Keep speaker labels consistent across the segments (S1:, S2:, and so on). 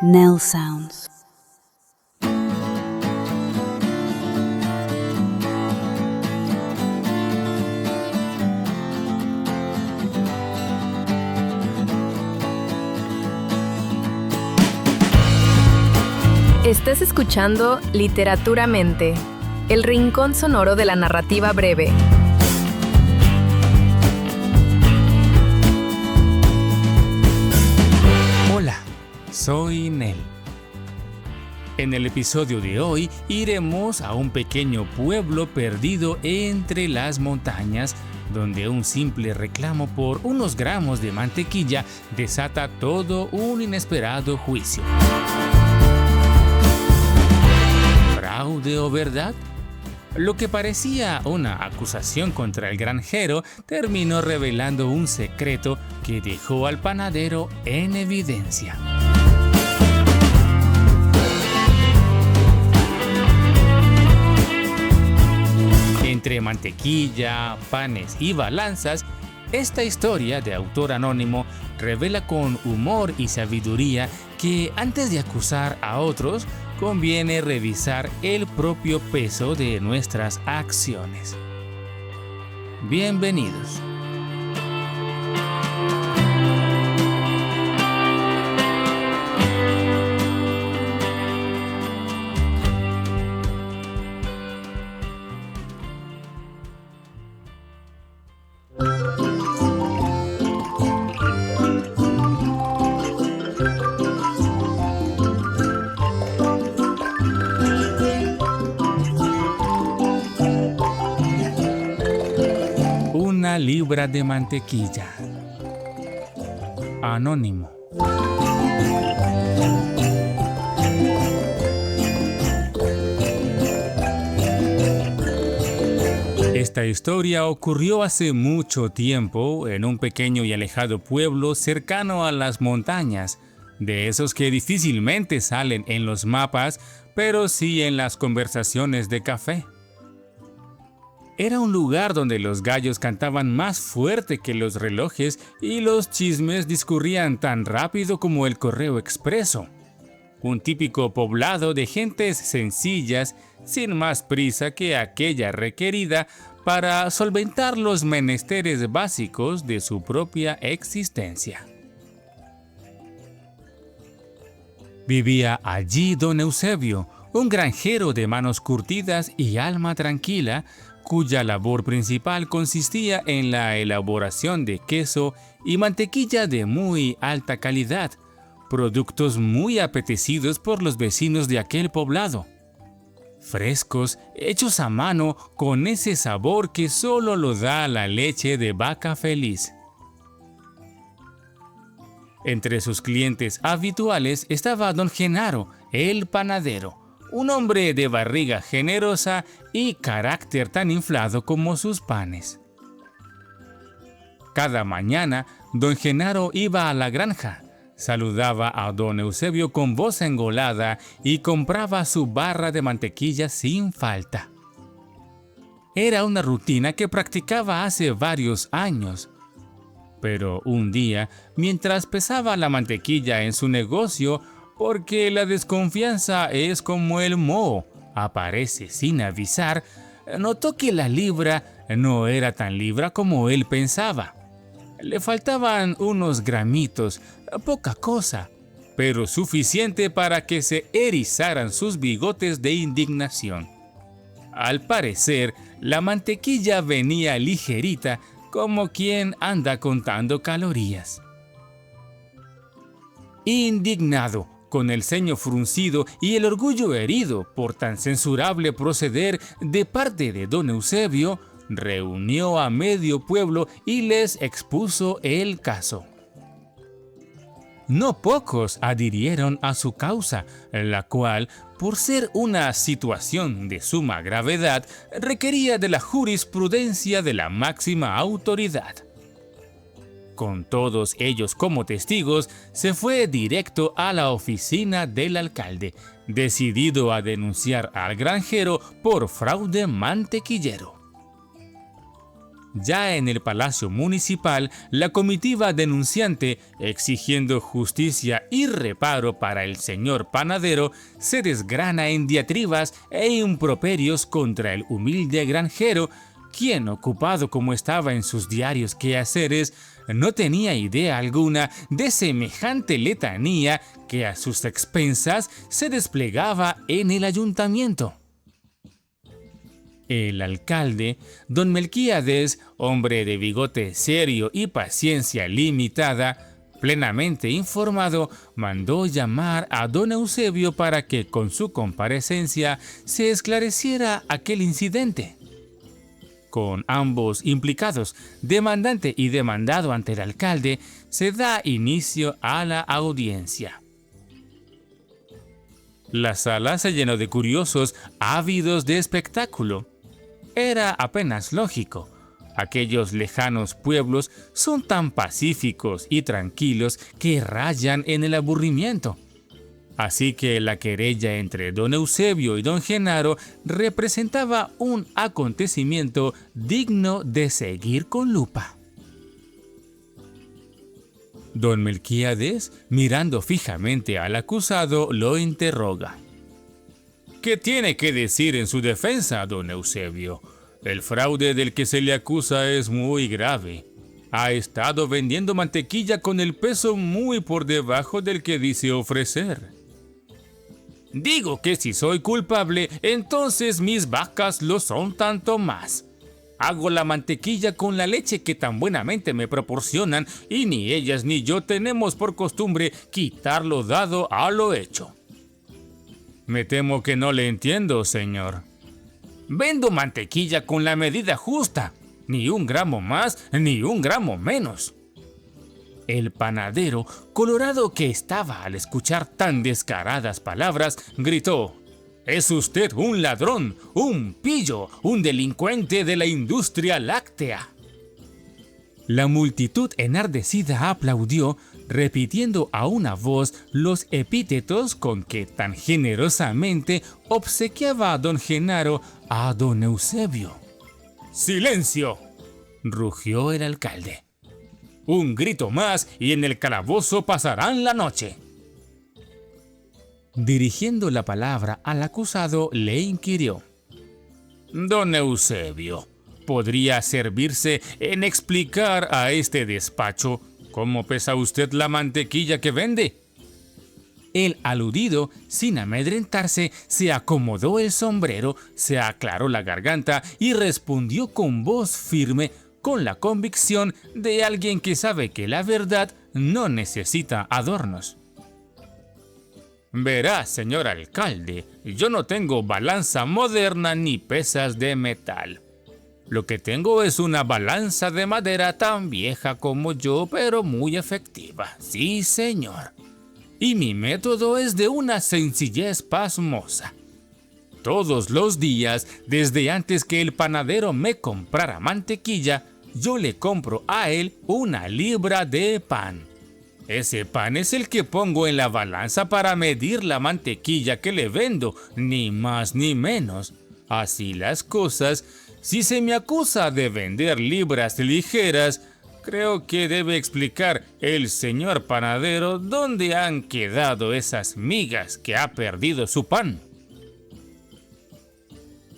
S1: Nell Sounds.
S2: Estás escuchando Literaturamente, el rincón sonoro de la narrativa breve.
S3: Hola, soy Nell. En el episodio de hoy iremos a un pequeño pueblo perdido entre las montañas, donde un simple reclamo por unos gramos de mantequilla desata todo un inesperado juicio. ¿Fraude o verdad? Lo que parecía una acusación contra el granjero terminó revelando un secreto que dejó al panadero en evidencia. Entre mantequilla, panes y balanzas, esta historia de autor anónimo revela con humor y sabiduría que antes de acusar a otros, conviene revisar el propio peso de nuestras acciones. Bienvenidos. Una libra de mantequilla. Anónimo. Esta historia ocurrió hace mucho tiempo en un pequeño y alejado pueblo cercano a las montañas, de esos que difícilmente salen en los mapas, pero sí en las conversaciones de café. Era un lugar donde los gallos cantaban más fuerte que los relojes y los chismes discurrían tan rápido como el correo expreso. Un típico poblado de gentes sencillas, sin más prisa que aquella requerida para solventar los menesteres básicos de su propia existencia. Vivía allí don Eusebio, un granjero de manos curtidas y alma tranquila, cuya labor principal consistía en la elaboración de queso y mantequilla de muy alta calidad, productos muy apetecidos por los vecinos de aquel poblado. Frescos, hechos a mano con ese sabor que solo lo da la leche de vaca feliz. Entre sus clientes habituales estaba don Genaro, el panadero, un hombre de barriga generosa y carácter tan inflado como sus panes. Cada mañana, don Genaro iba a la granja, saludaba a don Eusebio con voz engolada y compraba su barra de mantequilla sin falta. Era una rutina que practicaba hace varios años. Pero un día, mientras pesaba la mantequilla en su negocio, porque la desconfianza es como el moho, aparece sin avisar, notó que la libra no era tan libra como él pensaba. Le faltaban unos gramitos, poca cosa, pero suficiente para que se erizaran sus bigotes de indignación. Al parecer, la mantequilla venía ligerita, como quien anda contando calorías. Indignado, con el ceño fruncido y el orgullo herido por tan censurable proceder de parte de don Eusebio, reunió a medio pueblo y les expuso el caso. No pocos adhirieron a su causa, la cual, por ser una situación de suma gravedad, requería de la jurisprudencia de la máxima autoridad. Con todos ellos como testigos, se fue directo a la oficina del alcalde, decidido a denunciar al granjero por fraude mantequillero. Ya en el Palacio Municipal, la comitiva denunciante, exigiendo justicia y reparo para el señor panadero, se desgrana en diatribas e improperios contra el humilde granjero, quien, ocupado como estaba en sus diarios quehaceres, no tenía idea alguna de semejante letanía que a sus expensas se desplegaba en el ayuntamiento. El alcalde, don Melquíades, hombre de bigote serio y paciencia limitada, plenamente informado, mandó llamar a don Eusebio para que con su comparecencia se esclareciera aquel incidente. Con ambos implicados, demandante y demandado ante el alcalde, se da inicio a la audiencia. La sala se llenó de curiosos ávidos de espectáculo. Era apenas lógico. Aquellos lejanos pueblos son tan pacíficos y tranquilos que rayan en el aburrimiento. Así que la querella entre don Eusebio y don Genaro representaba un acontecimiento digno de seguir con lupa. Don Melquíades, mirando fijamente al acusado, lo interroga. ¿Qué tiene que decir en su defensa, don Eusebio? El fraude del que se le acusa es muy grave. Ha estado vendiendo mantequilla con el peso muy por debajo del que dice ofrecer. Digo que si soy culpable, entonces mis vacas lo son tanto más. Hago la mantequilla con la leche que tan buenamente me proporcionan y ni ellas ni yo tenemos por costumbre quitar lo dado a lo hecho. Me temo que no le entiendo, señor. Vendo mantequilla con la medida justa, ni un gramo más ni un gramo menos. El panadero, colorado que estaba al escuchar tan descaradas palabras, gritó: «Es usted un ladrón, un pillo, un delincuente de la industria láctea». La multitud enardecida aplaudió, repitiendo a una voz los epítetos con que tan generosamente obsequiaba a don Genaro a don Eusebio. «¡Silencio!», rugió el alcalde. «Un grito más y en el calabozo pasarán la noche». Dirigiendo la palabra al acusado, le inquirió: «Don Eusebio, ¿podría servirse en explicar a este despacho cómo pesa usted la mantequilla que vende?». El aludido, sin amedrentarse, se acomodó el sombrero, se aclaró la garganta y respondió con voz firme, con la convicción de alguien que sabe que la verdad no necesita adornos. «Verá, señor alcalde, yo no tengo balanza moderna ni pesas de metal. Lo que tengo es una balanza de madera tan vieja como yo, pero muy efectiva. Sí, señor. Y mi método es de una sencillez pasmosa. Todos los días, desde antes que el panadero me comprara mantequilla, yo le compro a él 1 libra de pan. Ese pan es el que pongo en la balanza para medir la mantequilla que le vendo, ni más ni menos. Así las cosas, si se me acusa de vender libras ligeras, creo que debe explicar el señor panadero dónde han quedado esas migas que ha perdido su pan».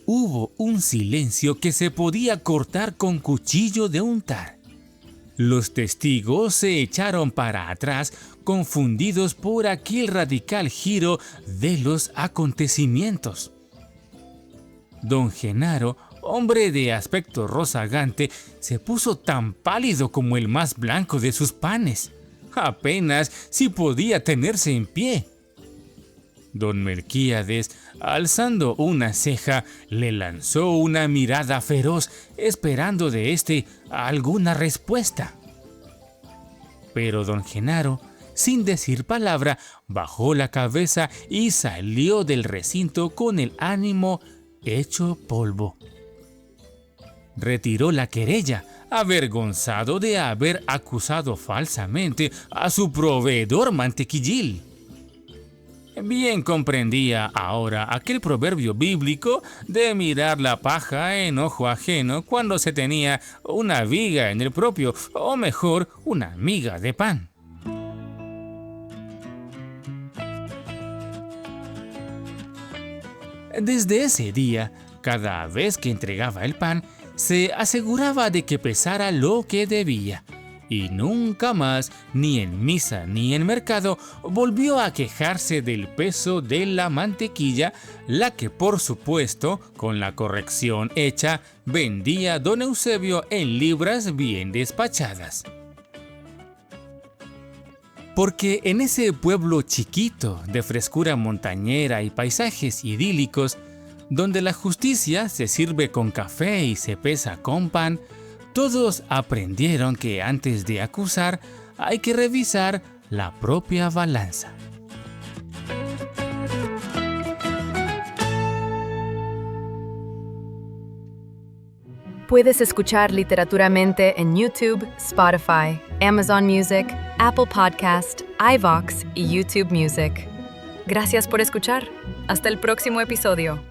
S3: Hubo un silencio que se podía cortar con cuchillo de untar. Los testigos se echaron para atrás, confundidos por aquel radical giro de los acontecimientos. Don Genaro, hombre de aspecto rozagante, se puso tan pálido como el más blanco de sus panes. Apenas si podía tenerse en pie. Don Melquíades, alzando una ceja, le lanzó una mirada feroz, esperando de éste alguna respuesta. Pero don Genaro, sin decir palabra, bajó la cabeza y salió del recinto con el ánimo hecho polvo. Retiró la querella, avergonzado de haber acusado falsamente a su proveedor mantequillil. Bien comprendía ahora aquel proverbio bíblico de mirar la paja en ojo ajeno cuando se tenía una viga en el propio, o mejor, una miga de pan. Desde ese día, cada vez que entregaba el pan, se aseguraba de que pesara lo que debía. Y nunca más, ni en misa ni en mercado, volvió a quejarse del peso de la mantequilla, la que por supuesto, con la corrección hecha, vendía don Eusebio en libras bien despachadas. Porque en ese pueblo chiquito, de frescura montañera y paisajes idílicos, donde la justicia se sirve con café y se pesa con pan, todos aprendieron que antes de acusar hay que revisar la propia balanza.
S2: Puedes escuchar Literaturamente en YouTube, Spotify, Amazon Music, Apple Podcast, iVoox y YouTube Music. Gracias por escuchar. Hasta el próximo episodio.